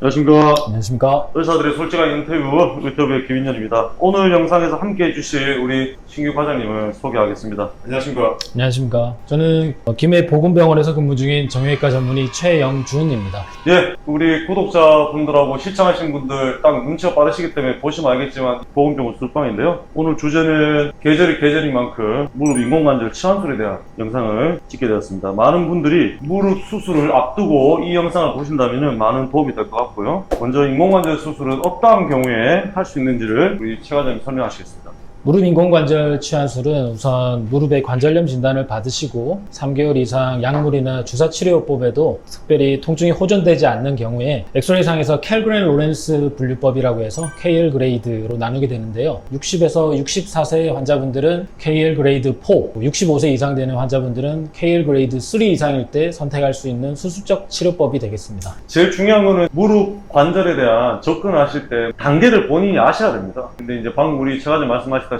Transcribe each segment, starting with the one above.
안녕하십니까. 안녕하십니까. 의사들의 솔직한 인터뷰 의터뷰의 김인현입니다. 오늘 영상에서 함께 해주실 우리 신규 과장님을 소개하겠습니다. 안녕하십니까. 안녕하십니까. 저는 김해보건병원에서 근무 중인 정형외과 전문의 최영준입니다. 예, 우리 구독자분들하고 시청하신 분들 딱 눈치가 빠르시기 때문에 보시면 알겠지만 보건병원 술방인데요. 오늘 주제는 계절이 계절인 만큼 무릎 인공관절 치환술에 대한 영상을 찍게 되었습니다. 많은 분들이 무릎 수술을 앞두고 이 영상을 보신다면 많은 도움이 될 것 같고요. 먼저 인공관절 수술은 어떠한 경우에 할 수 있는지를 우리 최 과장님 설명하시겠습니다. 무릎 인공관절 치환술은 우선 무릎의 관절염 진단을 받으시고 3개월 이상 약물이나 주사치료법에도 특별히 통증이 호전되지 않는 경우에 엑스레이상에서 켈그렌 로렌스 분류법이라고 해서 KL 그레이드로 나누게 되는데요. 60에서 64세 환자분들은 KL 그레이드 4, 65세 이상 되는 환자분들은 KL 그레이드 3 이상일 때 선택할 수 있는 수술적 치료법이 되겠습니다. 제일 중요한 거는 무릎 관절에 대한 접근하실 때 단계를 본인이 아셔야 됩니다. 근데 이제 방금 우리 최 과장님 말씀하셨다시피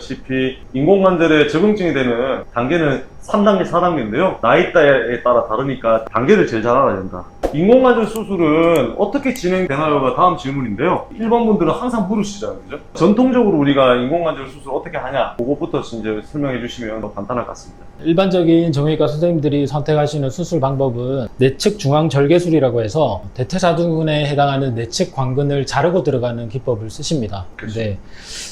인공관절에 적응증이 되는 단계는 3단계, 4단계인데요. 나이대에 따라 다르니까 단계를 제일 잘 알아야 된다. 인공관절 수술은 어떻게 진행되나요가 다음 질문인데요. 일반 분들은 항상 물으시잖아요, 그죠? 전통적으로 우리가 인공관절 수술 어떻게 하냐, 그거부터 이제 설명해 주시면 더 간단할 것 같습니다. 일반적인 정형외과 선생님들이 선택하시는 수술 방법은 내측 중앙절개술이라고 해서 대퇴사두근에 해당하는 내측 관근을 자르고 들어가는 기법을 쓰십니다. 근데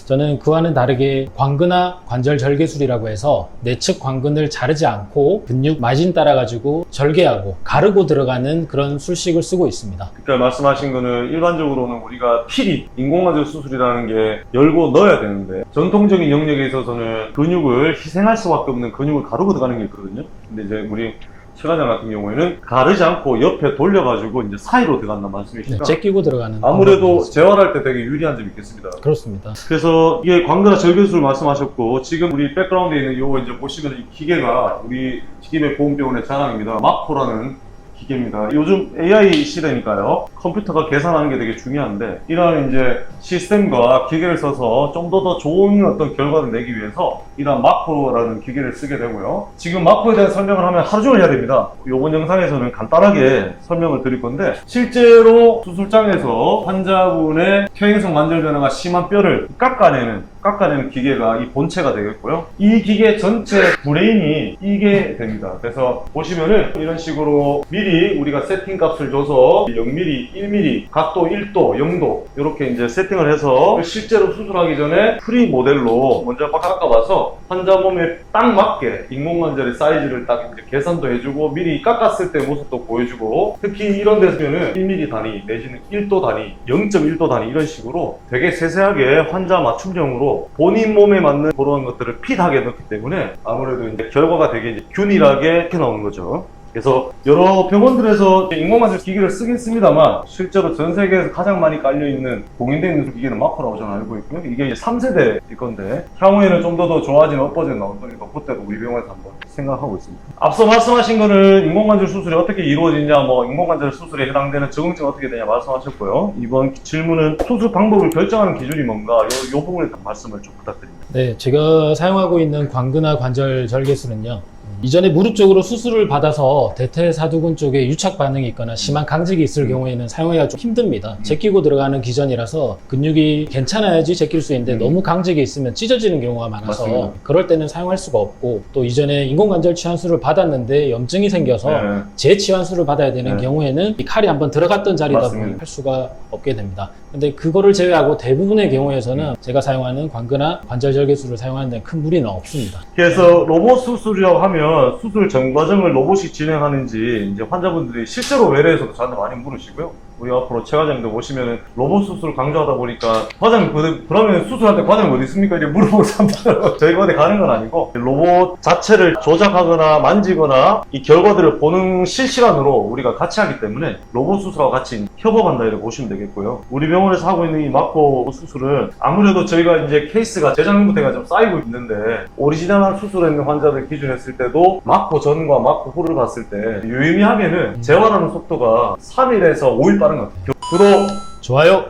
저는 그와는 다르게 관근화 관절절개술이라고 해서 내측 관근을 자르지 않고 근육 마진 따라 가지고 절개하고 가르고 들어가는 그런 술식을 쓰고 있습니다. 그러니까 말씀하신 거는 일반적으로는 우리가 필히 인공관절 수술이라는 게 열고 넣어야 되는데 전통적인 영역에 있어서는 근육을 희생할 수밖에 없는 근육을 가르고 들어가는 게 있거든요. 근데 이제 우리 최 과장 같은 경우에는 가르지 않고 옆에 돌려가지고 이제 사이로 들어간다는 말씀이시죠? 네, 째끼고 들어가는. 아무래도 재활할 때 되게 유리한 점이 있겠습니다. 그렇습니다. 그래서 이게 관근화 절개술 말씀하셨고 지금 우리 백그라운드에 있는 요거 이제 보시면 이 기계가 우리 김해보건병원의 자랑입니다. 마코라는 기계입니다. 요즘 AI 시대니까요. 컴퓨터가 계산하는 게 되게 중요한데 이런 이제 시스템과 기계를 써서 좀 더 좋은 어떤 결과를 내기 위해서 이런 마코라는 기계를 쓰게 되고요. 지금 마코에 대한 설명을 하면 하루 종일 해야 됩니다. 이번 영상에서는 간단하게 설명을 드릴 건데 실제로 수술장에서 환자분의 퇴행성 관절 변화가 심한 뼈를 깎아내는 기계가 이 본체가 되겠고요. 이 기계 전체 브레인이 이게 됩니다. 그래서 보시면은 이런 식으로 미리 우리가 세팅 값을 줘서 0mm, 1mm, 각도 1도, 0도 이렇게 이제 세팅을 해서 실제로 수술하기 전에 프리 모델로 먼저 깎아봐서 환자 몸에 딱 맞게 인공관절의 사이즈를 딱 이제 계산도 해주고 미리 깎았을 때 모습도 보여주고 특히 이런 데서는 1mm 단위 내지는 1도 단위, 0.1도 단위 이런 식으로 되게 세세하게 환자 맞춤형으로 본인 몸에 맞는 그런 것들을 핏하게 넣기 때문에 아무래도 이제 결과가 되게 이제 균일하게 이렇게 나오는 거죠. 그래서 여러 병원들에서 인공관절 기기를 쓰긴 씁니다만 실제로 전 세계에서 가장 많이 깔려있는 공인되어 있는 기기는 마코라고 저는 알고 있고요. 이게 이제 3세대일 건데 향후에는 좀 더 좋아진 업버전 나올 거니까 그때도 우리 병원에서 한번 생각하고 있습니다. 앞서 말씀하신 거는 인공관절 수술이 어떻게 이루어지냐, 뭐 인공관절 수술에 해당되는 적응증 어떻게 되냐 말씀하셨고요. 이번 질문은 수술 방법을 결정하는 기준이 뭔가 요 부분에 말씀을 좀 부탁드립니다. 네, 제가 사용하고 있는 관근화 관절 절개술은요. 이전에 무릎 쪽으로 수술을 받아서 대퇴사두근 쪽에 유착 반응이 있거나 심한 강직이 있을 경우에는 사용하기가 좀 힘듭니다. 제끼고 들어가는 기전이라서 근육이 괜찮아야지 제낄 수 있는데 너무 강직이 있으면 찢어지는 경우가 많아서 맞습니다. 그럴 때는 사용할 수가 없고 또 이전에 인공관절 치환술을 받았는데 염증이 생겨서 네. 재치환술을 받아야 되는 네. 경우에는 이 칼이 한번 들어갔던 자리다 보니 맞습니다. 할 수가 없게 됩니다. 근데 그거를 제외하고 대부분의 경우에서는 제가 사용하는 관근화 관절 절개술을 사용하는 데 큰 무리는 없습니다. 그래서 로봇 수술이라고 하면 수술 전 과정을 로봇이 진행하는지 이제 환자분들이 실제로 외래에서도 저한테 많이 물으시고요. 우리 앞으로 최 과장님도 오시면은 로봇 수술을 강조하다 보니까 과장님 그러면 수술할 때 과장님 어디 있습니까? 이렇게 물어보고 산다고 저희가 어디 가는 건 아니고 로봇 자체를 조작하거나 만지거나 이 결과들을 보는 실시간으로 우리가 같이 하기 때문에 로봇 수술하고 같이 협업한다 이렇게 보시면 되겠고요. 우리 병원에서 하고 있는 이 마코 수술은 아무래도 저희가 이제 케이스가 재작년부터 좀 쌓이고 있는데 오리지널한 수술했는 환자들 기준 했을 때도 마코 전과 마코 후를 봤을 때 유의미하게는 재활하는 속도가 3일에서 5일 빠른 것 같아요. 구독! 좋아요!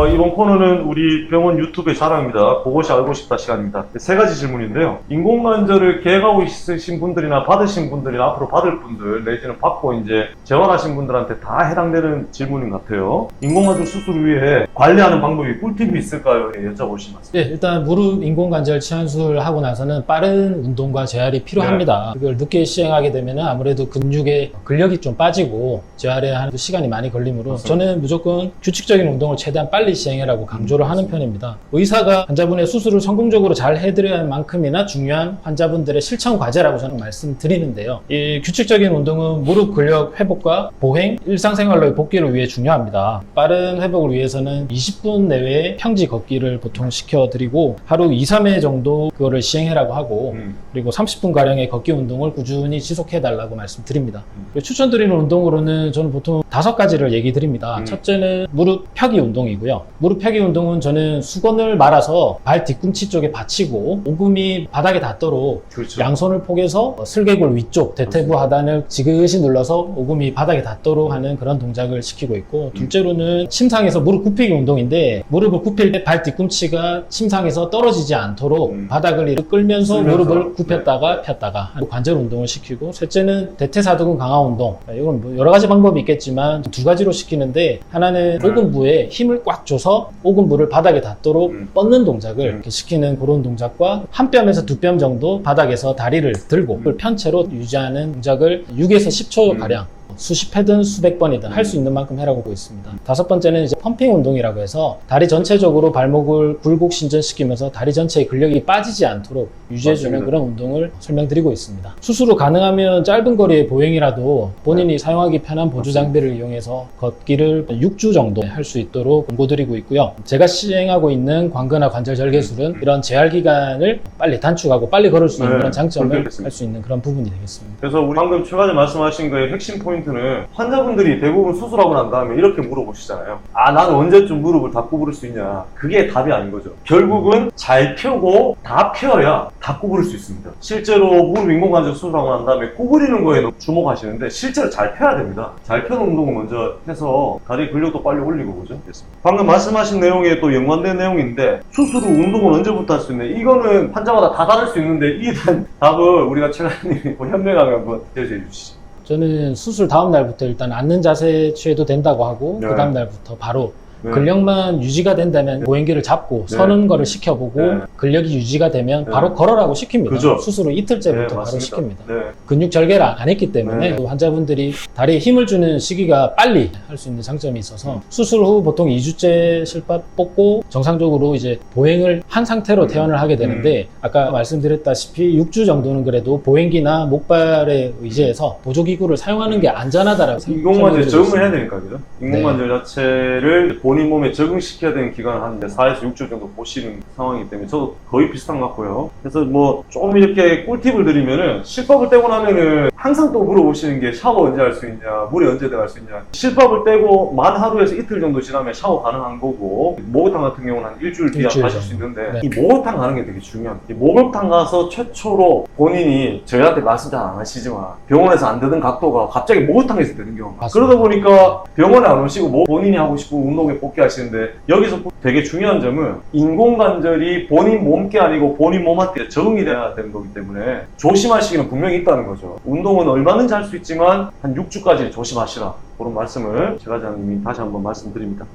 이번 코너는 우리 병원 유튜브의 자랑입니다. 그것이 알고 싶다 시간입니다. 세 가지 질문인데요. 인공관절을 계획하고 있으신 분들이나 받으신 분들이나 앞으로 받을 분들 내지는 받고 이제 재활하신 분들한테 다 해당되는 질문인 것 같아요. 인공관절 수술을 위해 관리하는 방법이 꿀팁이 있을까요? 여쭤보시면. 네, 일단 무릎 인공관절 치환술 하고 나서는 빠른 운동과 재활이 필요합니다. 그걸 늦게 시행하게 되면 아무래도 근육에 근력이 좀 빠지고 재활에 하는 시간이 많이 걸리므로 맞습니다. 저는 무조건 규칙적인 운동을 최대한 빨리 시행해라고 강조를 하는 편입니다. 의사가 환자분의 수술을 성공적으로 잘 해드려야 할 만큼이나 중요한 환자분들의 실천 과제라고 저는 말씀드리는데요. 이 규칙적인 운동은 무릎 근력 회복과 보행, 일상생활로의 복귀를 위해 중요합니다. 빠른 회복을 위해서는 20분 내외의 평지 걷기를 보통 시켜드리고 하루 2, 3회 정도 그거를 시행해라고 하고 그리고 30분가량의 걷기 운동을 꾸준히 지속해달라고 말씀드립니다. 그리고 추천드리는 운동으로는 저는 보통 5가지를 얘기 드립니다. 첫째는 무릎 펴기 운동이고요. 무릎 펴기 운동은 저는 수건을 말아서 발 뒤꿈치 쪽에 받치고 오금이 바닥에 닿도록 그렇죠. 양손을 포개서 슬개골 위쪽 대퇴부 하단을 지그시 눌러서 오금이 바닥에 닿도록 하는 그런 동작을 시키고 있고 둘째로는 침상에서 무릎 굽히기 운동인데 무릎을 굽힐 때 발 뒤꿈치가 침상에서 떨어지지 않도록 바닥을 이렇게 끌면서 무릎을 굽혔다가 폈다가 관절 운동을 시키고 셋째는 대퇴사두근 강화 운동. 이건 뭐 여러 가지 방법이 있겠지만 2가지로 시키는데 하나는 오금부에 힘을 꽉 줘서 오금부를 바닥에 닿도록 뻗는 동작을 이렇게 시키는 그런 동작과 한 뼘에서 2뼘 정도 바닥에서 다리를 들고 편 채로 유지하는 동작을 6에서 10초 가량 수십 회든 수백 번이든 할 수 있는 만큼 해라고 보고 있습니다. 5번째는 이제 펌핑 운동이라고 해서 다리 전체적으로 발목을 굴곡 신전시키면서 다리 전체의 근력이 빠지지 않도록 유지해주는 맞습니다. 그런 운동을 설명드리고 있습니다. 스스로 가능하면 짧은 거리의 보행이라도 본인이 사용하기 편한 보조 장비를 이용해서 걷기를 6주 정도 할 수 있도록 권고드리고 있고요. 제가 시행하고 있는 관근화 관절 절개술은 이런 재활 기간을 빨리 단축하고 빨리 걸을 수 있는 그런 장점을 할 수 있는 그런 부분이 되겠습니다. 그래서 우리 방금 최가지 말씀하신 거의 핵심 포인트는 환자분들이 대부분 수술하고 난 다음에 이렇게 물어보시잖아요. 나는 언제쯤 무릎을 다 구부릴 수 있냐. 그게 답이 아닌 거죠. 결국은 잘 펴고 다 펴야 다 구부릴 수 있습니다. 실제로 무릎 인공관절 수술하고 난 다음에 구부리는 거에 주목하시는데 실제로 잘 펴야 됩니다. 잘 펴는 운동을 먼저 해서 다리 근력도 빨리 올리고 그죠? 방금 말씀하신 내용에 또 연관된 내용인데 수술 후 운동은 언제부터 할 수 있냐. 이거는 환자마다 다 다를 수 있는데 이에 대한 답을 우리가 최가님이 현명하게 한번 제시해 주시죠. 저는 수술 다음 날부터 일단 앉는 자세 취해도 된다고 하고 네. 그 다음 날부터 바로 네. 근력만 유지가 된다면 보행기를 잡고 네. 서는 거를 시켜보고 네. 근력이 유지가 되면 네. 바로 걸으라고 시킵니다. 그죠. 수술 후 이틀째부터 네, 바로 맞습니다. 시킵니다. 네. 근육 절개를 안 했기 때문에 네. 또 환자분들이 다리에 힘을 주는 시기가 빨리 할 수 있는 장점이 있어서 수술 후 보통 2주째 실밥 뽑고 정상적으로 이제 보행을 한 상태로 퇴원을 하게 되는데 아까 말씀드렸다시피 6주 정도는 그래도 보행기나 목발에 의지해서 보조기구를 사용하는 게 안전하다라고 인공관절 설명드리고 적응을 해야 있습니다. 되니까 그죠? 인공관절 자체를 본인 몸에 적응시켜야 되는 기간을 한 4에서 6주 정도 보시는 상황이기 때문에 저도 거의 비슷한 것 같고요. 그래서 뭐 조금 이렇게 꿀팁을 드리면은 실밥을 떼고 나면은 항상 또 물어보시는 게 샤워 언제 할 수 있냐, 물에 언제 들어갈 수 있냐. 실밥을 떼고 만 하루에서 이틀 정도 지나면 샤워 가능한 거고 목욕탕 같은 경우는 한 일주일 뒤에 일주일 가실 수 정도. 있는데 네. 이 목욕탕 가는 게 되게 중요합니다. 이 목욕탕 가서 최초로 본인이 저희한테 말씀 잘 안 하시지만 병원에서 안 되던 각도가 갑자기 목욕탕에서 되는 경우가 맞습니다. 그러다 보니까 병원에 안 오시고 뭐 본인이 하고 싶은 운동에 복귀하시는데 여기서 되게 중요한 점은 인공관절이 본인 몸게 아니고 본인 몸한테 적응이 돼야 되는 거기 때문에 조심하시기는 분명히 있다는 거죠. 운동은 얼마든지 할 수 있지만 한 6주까지 조심하시라. 그런 말씀을 제과장님이 다시 한번 말씀드립니다.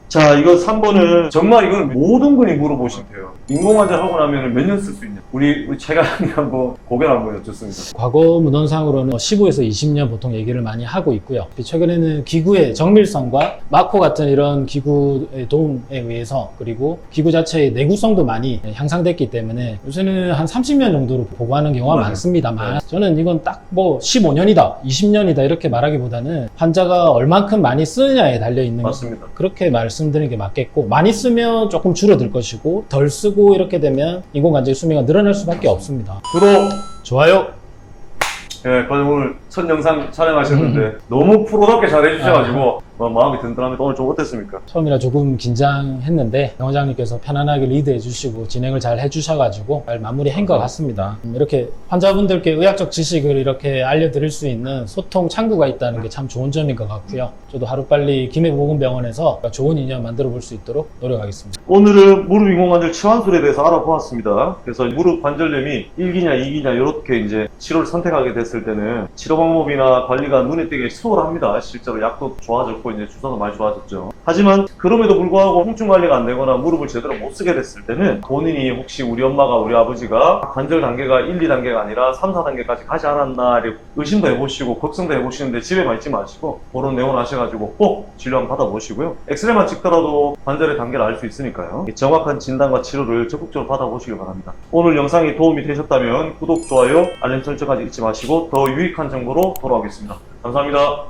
자, 이거 3번은 정말 이건 모든 분이 물어보시면 돼요. 인공관절 하고 나면 몇 년 쓸 수 있냐? 우리 제과장님 한번 고개를 한번 여쭙습니다. 과거 문헌상으로는 15에서 20년 보통 얘기를 많이 하고 있고요. 최근에는 기구의 정밀성과 마코 같은 이런 기구의 도움에 의해서 그리고 기구 자체의 내구성도 많이 향상됐기 때문에 요새는 한 30년 정도로 보고하는 경우가 맞아요. 많습니다만 저는 이건 딱 뭐 15년이다, 20년이다 이렇게 말하기보다는 환자가 얼만큼 많이 쓰느냐에 달려있는 맞습니다. 그렇게 말씀드리는 게 맞겠고 많이 쓰면 조금 줄어들 것이고 덜 쓰고 이렇게 되면 인공관절 수명이 늘어날 수밖에 없습니다. 구독! 좋아요! 예, 그럼 오늘 첫 영상 촬영하셨는데 너무 프로답게 잘해주셔가지고 마음이 든든합니다. 오늘 좀 어땠습니까? 처음이라 조금 긴장했는데 정 원장님께서 편안하게 리드해 주시고 진행을 잘 해주셔가지고 잘 마무리한 것 같습니다. 이렇게 환자분들께 의학적 지식을 이렇게 알려드릴 수 있는 소통 창구가 있다는 게 참 좋은 점인 것 같고요. 저도 하루빨리 김해보건병원에서 좋은 인연 만들어 볼 수 있도록 노력하겠습니다. 오늘은 무릎 인공관절 치환술에 대해서 알아보았습니다. 그래서 무릎 관절염이 1기냐 2기냐 이렇게 이제 치료를 선택하게 됐을 때는 치료 방법이나 관리가 눈에 띄게 수월합니다. 실제로 약도 좋아졌고 이제 주사도 많이 좋아졌죠. 하지만 그럼에도 불구하고 통증 관리가 안 되거나 무릎을 제대로 못 쓰게 됐을 때는 본인이 혹시 우리 엄마가 우리 아버지가 관절 단계가 1, 2단계가 아니라 3, 4단계까지 가지 않았나 의심도 해보시고 걱정도 해보시는데 집에만 있지 마시고 그런 내용 하셔가지고 꼭 진료 한번 받아보시고요. 엑스레이만 찍더라도 관절의 단계를 알 수 있으니까요. 정확한 진단과 치료를 적극적으로 받아보시길 바랍니다. 오늘 영상이 도움이 되셨다면 구독, 좋아요, 알림 설정까지 잊지 마시고 더 유익한 정보로 돌아오겠습니다. 감사합니다.